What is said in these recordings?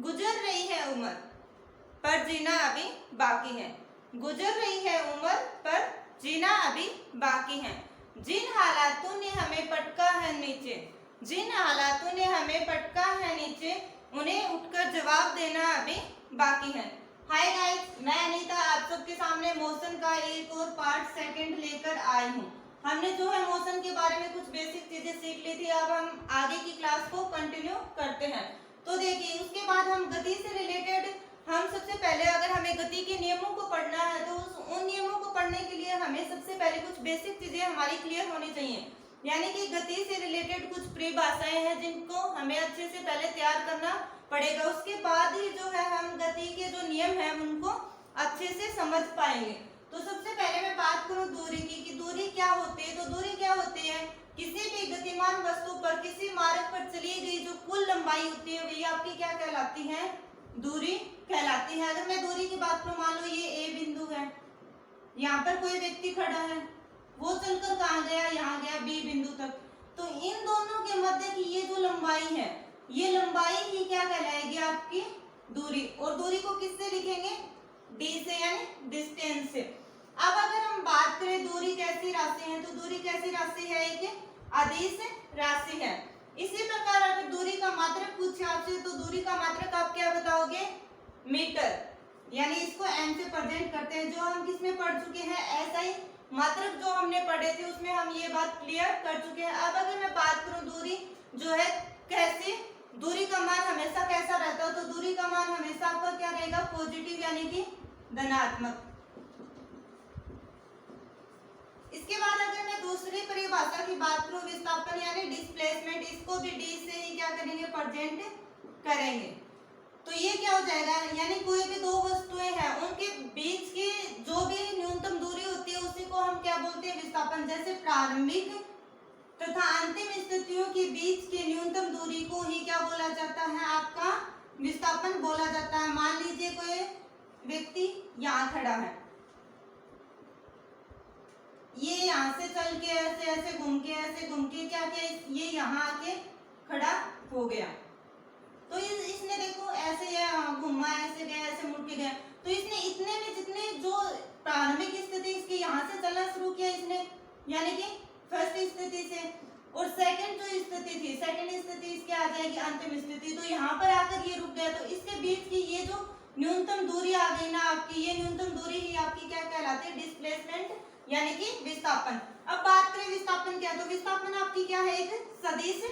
गुजर रही है उम्र पर जीना अभी बाकी है। गुजर रही है उम्र पर जीना अभी बाकी है। जिन हालातों ने हमें पटका है नीचे, जिन हालातों ने हमें पटका है नीचे, उन्हें उठकर जवाब देना अभी बाकी है। हाय गाइस, मैं अनीता आप सबके सामने मोशन का एक और पार्ट सेकंड लेकर आई हूँ। हमने जो है मोशन के बारे में कुछ बेसिक चीजें सीख ली थी, अब हम आगे की क्लास को कंटिन्यू करते हैं। तो देखिए, उसके बाद हम गति से रिलेटेड, हम सबसे पहले अगर हमें गति के नियमों को पढ़ना है तो उन नियमों को पढ़ने के लिए हमें सबसे पहले कुछ बेसिक चीजें हमारी क्लियर होनी चाहिए। यानी कि गति से रिलेटेड कुछ परिभाषाएं हैं जिनको हमें अच्छे से पहले तैयार करना पड़ेगा। उसके बाद ही जो है हम गति के जो नियम है उनको अच्छे से समझ पाएंगे। तो सबसे पहले मैं बात करूं दूरी की, कि दूरी क्या होती है। तो दूरी क्या होती है, किसी भी गतिमान वस्तु पर किसी मार्ग पर चली गई जो कुल लंबाई होती है वही आपकी क्या कहलाती है, दूरी कहलाती है। अगर मैं दूरी की बात करूं, मान लो ये ए बिंदु है, यहाँ पर कोई व्यक्ति खड़ा है, वो चलकर कहाँ गया, यहाँ गया बी बिंदु तक। तो इन दोनों के मध्य की ये जो लंबाई है, ये लंबाई ही क्या कहलाएगी, आपकी दूरी। और दूरी को किससे लिखेंगे, डी से, यानी डिस्टेंस से। अब अगर हम बात करें दूरी कैसी राशि है, तो दूरी कैसी राशि है, एक अदिश राशि है। इसी प्रकार अगर दूरी का मात्रक पूछे आपसे, तो दूरी का मात्रक आप क्या बताओगे, मीटर, यानी इसको एम से प्रेजेंट करते हैं, जो हम किसमें पढ़ चुके हैं, एसआई मात्रक जो हमने पढ़े थे उसमें हम ये बात क्लियर कर चुके हैं। अब अगर मैं बात करूं दूरी जो है कैसी, दूरी का मान हमेशा कैसा रहता है, तो दूरी का मान हमेशा आपका क्या रहेगा, पॉजिटिव, यानी कि धनात्मक। इसके बाद अगर मैं दूसरी परिभाषा की बात करूं, विस्थापन यानी डिस्प्लेसमेंट, इसको भी डी से ही क्या करेंगे, प्रेजेंट करेंगे। तो ये क्या हो जाएगा, यानी कोई भी दो वस्तुएं हैं उनके बीच की जो भी न्यूनतम दूरी होती है उसी को हम क्या बोलते हैं, विस्थापन। जैसे प्रारंभिक तथा अंतिम स्थितियों के बीच की न्यूनतम दूरी को ही क्या बोला जाता है, आपका विस्थापन बोला जाता है। मान लीजिए कोई व्यक्ति यहाँ खड़ा है, ये यहाँ से चल के ऐसे ऐसे घूम के क्या किया, ये यहाँ आके खड़ा हो गया। तो इसने देखो ऐसे घुमा, ऐसे गया, ऐसे मुड़ के गया। तो इसने इतने में जितने जो प्रारंभिक स्थिति इसकी यहाँ से चलना शुरू किया इसने, यानी कि फर्स्ट स्थिति से, और सेकंड जो स्थिति थी, सेकंड स्थिति इसके आ जाएगी अंतिम स्थिति। तो यहाँ पर आकर ये रुक गया, तो इसके बीच की ये जो न्यूनतम दूरी आ गई ना आपकी, ये न्यूनतम दूरी ही आपकी क्या कहलाती है, डिस्प्लेसमेंट, यानी कि विस्थापन। अब बात करें विस्थापन क्या, तो विस्थापन आपकी क्या है, एक सदिश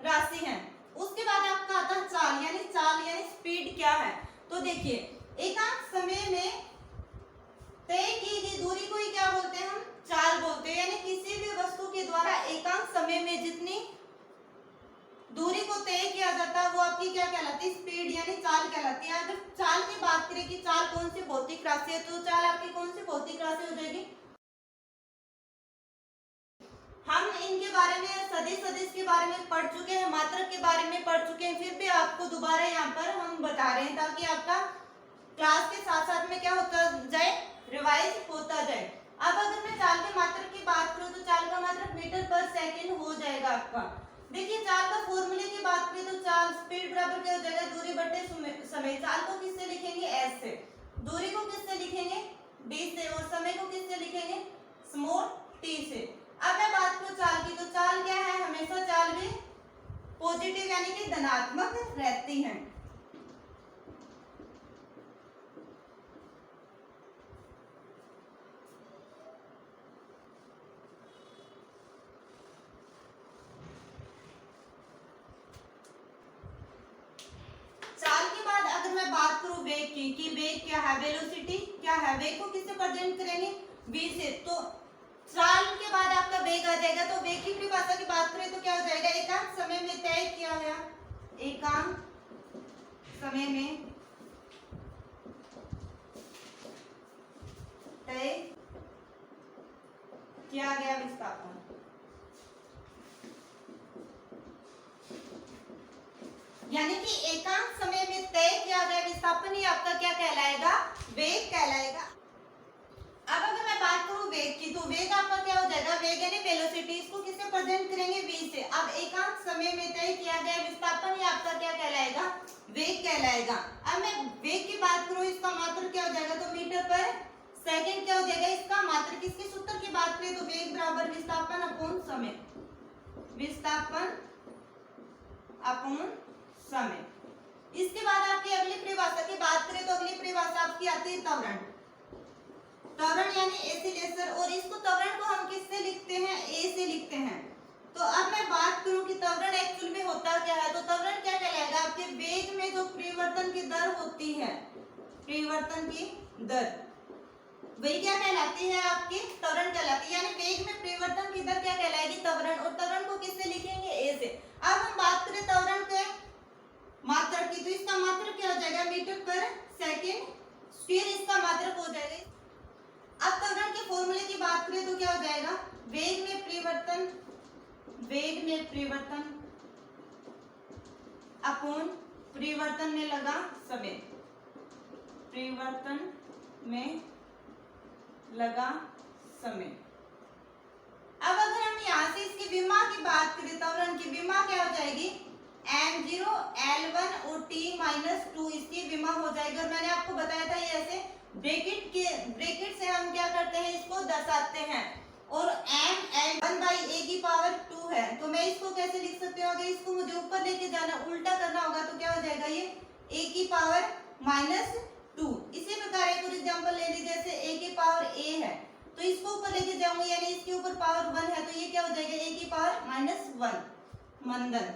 राशि है। उसके बाद आपका आता है चाल, यानी स्पीड क्या है। तो देखिए, एकांक समय में तय की गई दूरी को ही क्या बोलते हैं, हम चाल बोलते हैं। यानी किसी भी वस्तु के द्वारा एकांक समय में जितनी दूरी को तय किया जाता है वो आपकी क्या कहलाती है, स्पीड, यानी चाल कहलाती है। अगर चाल की बात करें कि चाल कौन सी भौतिक राशि है, तो चाल आपकी कौन सी भौतिक राशि हो जाएगी। हम इनके बारे में सदिश के बारे में पढ़ चुके हैं, मात्रक के बारे में पढ़ चुके हैं, फिर भी आपको दोबारा यहाँ पर हम बता रहे हैं ताकि आपका क्लास के साथ साथ में क्या होता जाए, रिवाइज होता जाए। अब अगर मैं चाल के मात्रक की बात करूँ, तो चाल का मात्रक मीटर पर सेकंड हो जाएगा आपका। देखिए, चाल का फॉर्मूले की बात करें तो चाल स्पीड बराबर क्या हो जाएगा, दूरी बटे समय। चाल को किससे लिखेंगे, एस से, दूरी को किससे लिखेंगे, डी से, और समय को किससे लिखेंगे, स्मॉल टी से। अब मैं बात करूं चाल की, तो चाल क्या है, हमेशा चाल भी पॉजिटिव यानी कि धनात्मक रहती है। चाल के बाद अगर मैं बात करूं वेग की, कि वेग क्या है, वेलोसिटी क्या है, वेग को किससे प्रेजेंट करेंगे, v से। तो चाल के बाद आपका वेग आ जाएगा। तो वेग की परिभाषा की बात करें तो क्या हो जाएगा, एकांक समय में तय किया गया, एकांक समय में तय किया गया विस्थापन। यानी कि एकांक समय में तय किया गया विस्थापन ही आपका क्या कहलाएगा, वेग कहलाएगा। अब अगर मैं बात करूं वेग की, तो वेग आपका क्या हो जाएगा, वेग यानी वेलोसिटी, इसको किससे प्रेजेंट करेंगे, v से। अब एकांक समय में तय किया गया विस्थापन ही आपका क्या कहलाएगा, वेग कहलाएगा। अब मैं वेग की बात करूं, इसका मात्रक क्या हो जाएगा, तो मीटर पर सेकंड क्या हो जाएगा इसका मात्रक। इसके सूत्र की बात करें तो वेग बराबर विस्थापन अपॉन समय, विस्थापन अपॉन समय। इसके बाद आपकी अगली परिभाषा की बात करें तो अगली परिभाषा आपकी आती है त्वरण। त्वरण यानी एसिलेशन, और इसको त्वरण को हम किससे लिखते हैं, ए से लिखते हैं। तो अब मैं बात करूं कि त्वरण एक्चुअल में होता क्या है, तो त्वरण क्या कहलाएगा, आपके वेग में जो परिवर्तन की दर होती है, परिवर्तन की दर, वही क्या कहलाती है, आपकी त्वरण कहलाती है। यानी वेग में परिवर्तन की दर क्या कहलाएगी, त्वरण। और त्वरण को किससे लिखेंगे, ए से। अब हम बात करें त्वरण के मात्रक की, तो इसका मात्रक क्या हो जाएगा, मीटर पर सेकंड स्क्वायर इसका मात्रक हो जाएगा। अब त्वरण के फॉर्मूले की बात करें तो क्या हो जाएगा, वेग में परिवर्तन, वेग में परिवर्तन अपॉन परिवर्तन में लगा समय, परिवर्तन में लगा समय। अब अगर हम यहाँ से इसकी विमा की बात करें, त्वरण की विमा क्या हो जाएगी, m0 L1 और t - 2 इसकी विमा हो जाएगी। और मैंने आपको बताया था ये ऐसे ब्रैकेट से हम क्या करते हैं, इसको दर्शाते हैं। और m L1 बाई a की पावर 2 है, तो मैं इसको कैसे लिख सकती हूँ, अगर इसको मुझे ऊपर लेके जाना, उल्टा करना होगा तो क्या हो जाएगा, ये a की पावर -2। इसी प्रकार एक और एग्जांपल ले लीजिए, जैसे a की पावर a है, तो इसको ऊपर लेके जाऊंगी, यानी इसके ऊपर पावर 1 है, तो ये क्या हो जाएगा, a की पावर -1 मंदन।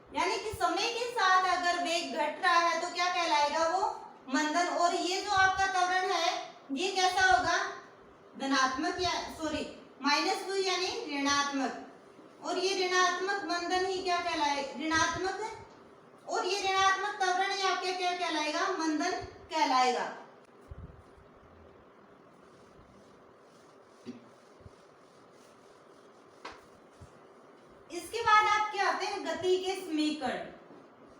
यानी कि समय के साथ अगर वेग घट रहा है तो क्या कहलाएगा, वो मंदन। और ये जो आपका त्वरण है ये कैसा होगा, धनात्मक, या सॉरी -2 यानी ऋणात्मक, और ये ऋणात्मक मंदन ही क्या कहलाएगा, ऋणात्मक, और ये ऋणात्मक त्वरण ही आपके क्या कहलाएगा, मंदन कहलाएगा। इसके बाद आपके आते हैं गति के समीकरण,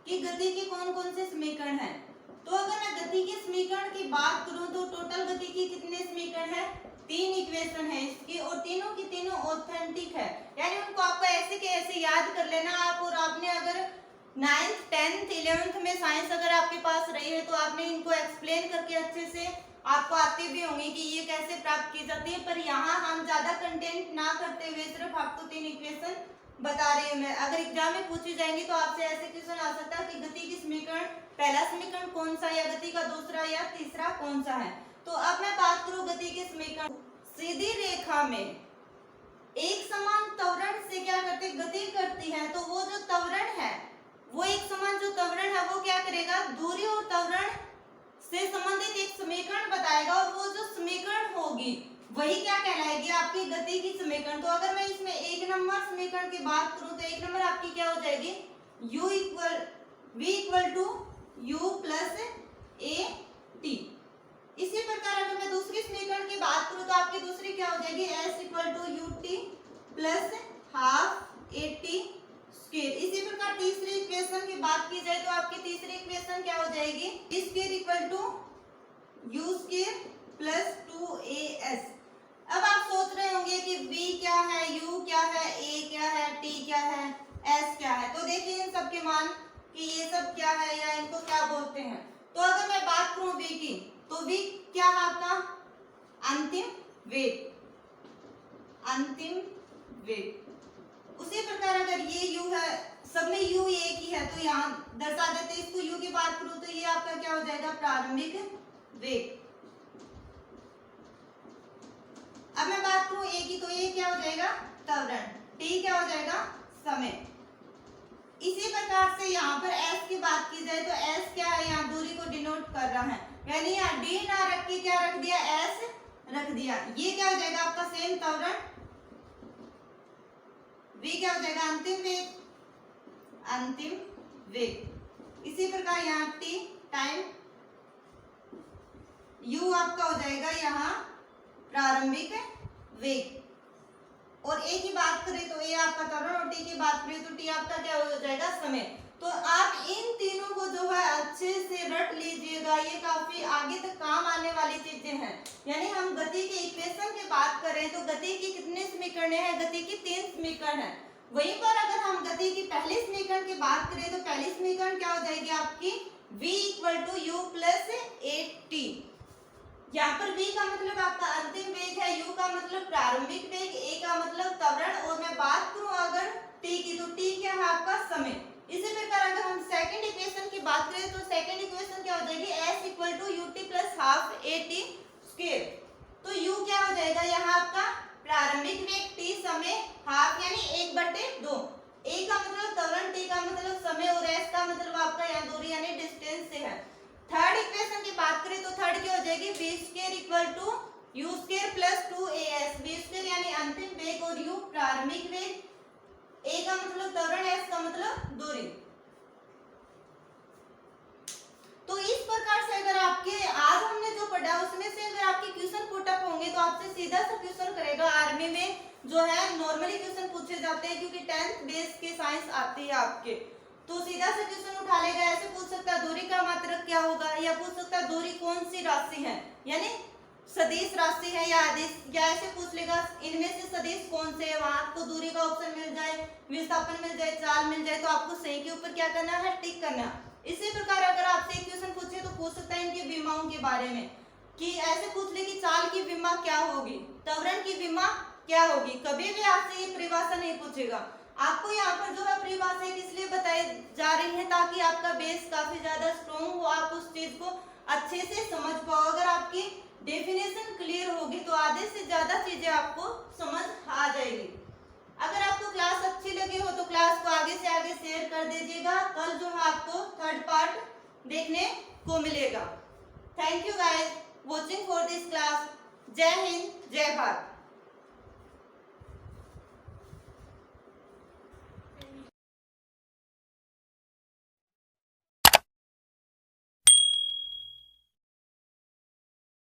कि गति के कौन कौन से समीकरण हैं। तो अगर मैं गति के समीकरण की बात करूं तो टोटल गति के कितने समीकरण हैं, 3 इक्वेशन है इसकी, और तीनों की तीनों ऑथेंटिक है। यानी उनको आपको ऐसे के ऐसे याद कर लेना आप। और आपने अगर 9th 10th 11th में साइंस अगर आपके पास रही है तो आपने इनको एक्सप्लेन करके अच्छे से आपको आती भी होंगी कि ये कैसे प्राप्त की जाती है। पर यहाँ हम ज्यादा कंटेंट ना करते हुए सिर्फ आपको 3 इक्वेशन बता रही हूँ मैं। अगर एग्जाम में पूछी जाएंगी तो आपसे ऐसे क्वेश्चन आ सकता है कि गति के समीकरण, पहला समीकरण कौन सा, या गति का दूसरा या तीसरा कौन सा है। तो अब मैं बात करूँ गति के समीकरण। सीधी रेखा में एक समान त्वरण से क्या करते, गति करती है, तो वो जो त्वरण है, वो एक समान जो त्वरण है वो क्या करेगा, दूरी और त्वरण से संबंधित एक समीकरण बताएगा, और वो जो समीकरण होगी वही क्या कहलाएगी, आपकी गति की समीकरण। तो अगर मैं इसमें 1 नंबर समीकरण की बात करूं तो 1 नंबर आपकी क्या हो जाएगी, v equal to u plus a t। इसी प्रकार अगर मैं दूसरी समीकरण की बात करूं तो आपकी दूसरी क्या हो जाएगी, s equal to u t plus half a t square. इसी प्रकार तीसरी इक्वेशन की बात की जाए तो आपकी तीसरी इक्वेशन क्या हो जाएगी, t square equal to u square plus 2as। अब आप सोच रहे होंगे कि v क्या है, u क्या है, a क्या है, t क्या है, s क्या है। तो देखिए इन सब के मान कि ये सब क्या है या इनको क्या बोलते हैं। तो अगर मैं बात करूं v की, तो v क्या है आपका, अंतिम वेग, अंतिम वेग। उसी प्रकार अगर ये u है, सब में u एक ही है, तो यहाँ दर्शा देते इसको, u की बात करूं तो ये आपका क्या हो जाएगा, प्रारंभिक वेग। अब मैं बात करूं a की, तो ये क्या हो जाएगा, त्वरण, t क्या हो जाएगा, समय। इसी प्रकार से यहाँ पर s की बात की जाए तो s क्या है, यहाँ दूरी को डिनोट कर रहा है, यानी यहाँ d ना रख के क्या रख दिया, s रख दिया। ये क्या हो जाएगा आपका सेम त्वरण, v क्या हो जाएगा, अंतिम वेग, अंतिम वेग। इसी प्रकार यहाँ t टाइम, u आपका हो जाएगा यहाँ प्रारंभिक वेग। और a की बात करें तो a आपका त्वरण, और t की बात करें तो t आपका क्या हो जाएगा, समय। तो आप इन तीनों को जो है अच्छे से रट लीजिएगा, ये काफी आगे तक काम आने वाली चीजें हैं। यानी हम गति के इक्वेशन की बात करें तो गति की कितने समीकरण है, गति की 3 समीकरण है। वहीं पर अगर हम गति की पहली समीकरण की बात करें तो पहली समीकरण क्या हो जाएगी आपकी v equal to u plus 8t। यहाँ पर v का मतलब आपका अंतिम वेग है, u का मतलब प्रारंभिक वेग, a का मतलब त्वरण, और मैं बात करूं अगर t की, तो t क्या है आपका समय। इसी प्रकार अगर हम सेकंड इक्वेशन की बात करें तो सेकंड इक्वेशन क्या हो जाएगी, s equal to u t plus half a t square. तो u क्या हो जाएगा यहाँ आपका प्रारंभिक वेग, t समय, हाफ यानी 1/2, a का मतलब त्वरण, t का मतलब समय, और s का मतलब आपका यहाँ दूरी यानी डिस्टेंस से है। थर्ड इक्वेशन की बात करें तो थर्ड क्या हो जाएगी, v square equal to u square plus 2as। v square यानी अंतिम वेग और u प्रारंभिक वेग, a का मतलब त्वरण, s का मतलब दूरी। तो इस प्रकार से अगर आपके आज हमने जो पढ़ा उसमें से अगर आपके क्वेश्चन पुट अप होंगे तो आपसे सीधा सा क्वेश्चन करेगा। आर्मी में जो है नॉर्मली क्वेश्चन पूछे जाते हैं क्योंकि 10th बेस के साइंस आती है आपके, तो सीधा सा क्वेश्चन उठा लेगा। ऐसे पूछ सकता है दूरी का मात्रक क्या होगा, या पूछ सकता है दूरी कौन सी राशि है, यानी सदिश राशि है या आदिश, या ऐसे पूछ लेगा इनमें से सदिश कौन से है। वहां आपको दूरी का ऑप्शन मिल जाए, विस्थापन मिल जाए, चाल मिल जाए, तो आपको सही के ऊपर क्या करना है, टिक करना है। इसी प्रकार अगर आपसे एक क्वेश्चन पूछे तो पूछ सकता है इनकी विमाओं के बारे में, कि ऐसे पूछ ले कि चाल की विमा क्या होगी, त्वरण की विमा क्या होगी। कभी भी आपसे ये परिभाषा नहीं पूछेगा। आपको यहाँ पर जो है परिभाषा इसलिए बताई जा रही है ताकि आपका बेस काफी ज्यादा स्ट्रॉन्ग हो, आप उस चीज को अच्छे से समझ पाओ। अगर आपकी डेफिनेशन क्लियर होगी तो आधे से ज्यादा चीजें आपको समझ आ जाएगी। अगर आपको क्लास अच्छी लगी हो तो क्लास को आगे से आगे शेयर कर दीजिएगा। कल जो है आपको थर्ड पार्ट देखने को मिलेगा। Thank you guys watching for this class. जय हिंद, जय भारत।